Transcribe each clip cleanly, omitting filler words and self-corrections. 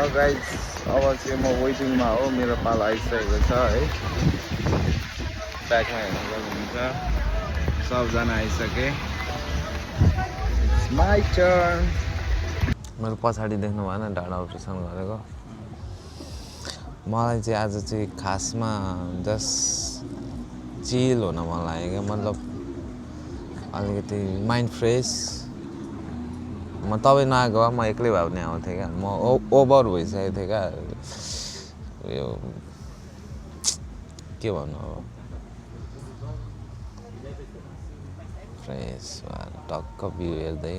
guys अब चाहिँ म वेटिङमा हो मेरो पालो आइसकेको छ है ब्याकमा हेर्नु सक्नुहुन्छ सबजना आइसके इट्स माई टर्न मैले पछाडि देख्नु भएन ढाडा अपरेसन गरेको मलाई चाहिँ आज चाहिँ खासमा जस्ट चिल हुन मन लाग्यो क्या मतलब अलिकति माइन्ड फ्रेस म तपाईँ नआएको भए म एक्लै भए पनि आउँथेँ क्या म ओभर भइसकेको थिएँ क्या उयो के भन्नु अब फ्रेस भएर टक्क भ्यू हेर्दै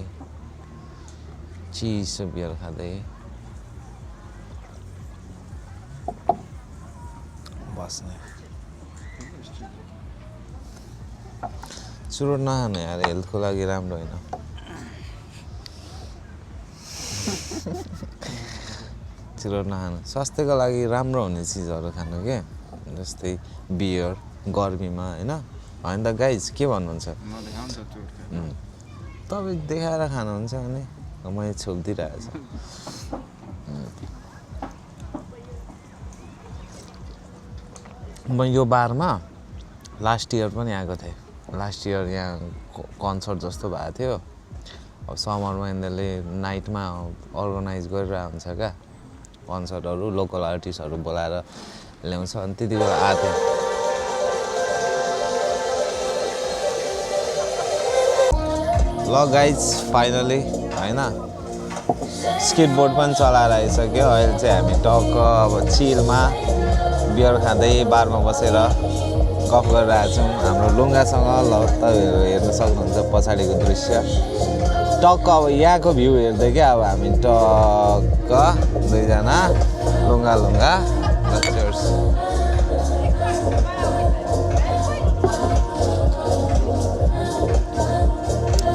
चिसो बियर खाँदै बस्ने चुरोट नखानु यार हेल्थको लागि राम्रो होइन चुरोट नखानु स्वास्थ्यको लागि राम्रो हुने चिजहरू खानु के जस्तै बियर गर्मीमा होइन होइन त गाइज के भन्नुहुन्छ तपाईँ देखाएर खानुहुन्छ भने मैले छोपिदिइरहेको छु म यो बारमा लास्ट इयर पनि आएको थिएँ लास्ट इयर यहाँ कन्सर्ट जस्तो भएको थियो अब समरमा यिनीहरूले नाइटमा अर्गनाइज गरिरहेको हुन्छ क्या कन्सर्टहरू लोकल आर्टिस्टहरू बोलाएर ल्याउँछ अनि त्यति बेला आएको थियो ल गाइज फाइनली होइन स्केटबोर्ड पनि चलाएर आइसक्यो अहिले चाहिँ हामी टक्क अब चिलमा बियर खाँदै बारमा बसेर गफ गरिरहेको छौँ हाम्रो लुङ्गासँग ल तपाईँहरू हेर्न सक्नुहुन्छ पछाडिको दृश्य टक्क अब यहाँको भ्यू हेर्दै क्या अब हामी टक्क दुईजना लुङ्गा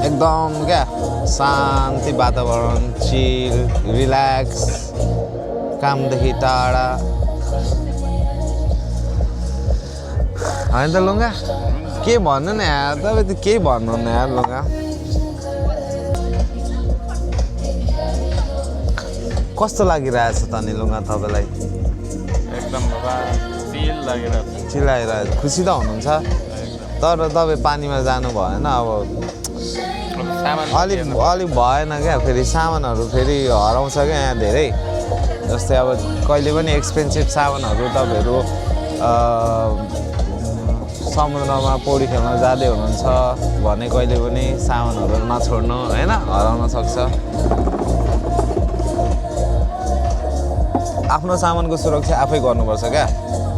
एकदम क्या शान्ति वातावरण चिल रिल्याक्स कामदेखि टाढा होइन त लुङ्गा के भन्नु न यार तपाईँ त केही भन्नु न यार लुङ्गा कस्तो लागिरहेछ त नि लुङ्गा तपाईँलाई एकदम चिल लागिरहेको चिल लागिरहेछ खुसी त हुनुहुन्छ तर तपाईँ पानीमा जानु भएन अब अलिक भएन क्या फेरि सामानहरू फेरि हराउँछ क्या यहाँ धेरै जस्तै अब कहिले पनि एक्सपेन्सिभ सामानहरू तपाईँहरू समुद्रमा पौडी खेल्न जाँदै हुनुहुन्छ भने कहिले पनि सामानहरू नछोड्नु होइन हराउन सक्छ आफ्नो सामानको सुरक्षा आफै गर्नुपर्छ क्या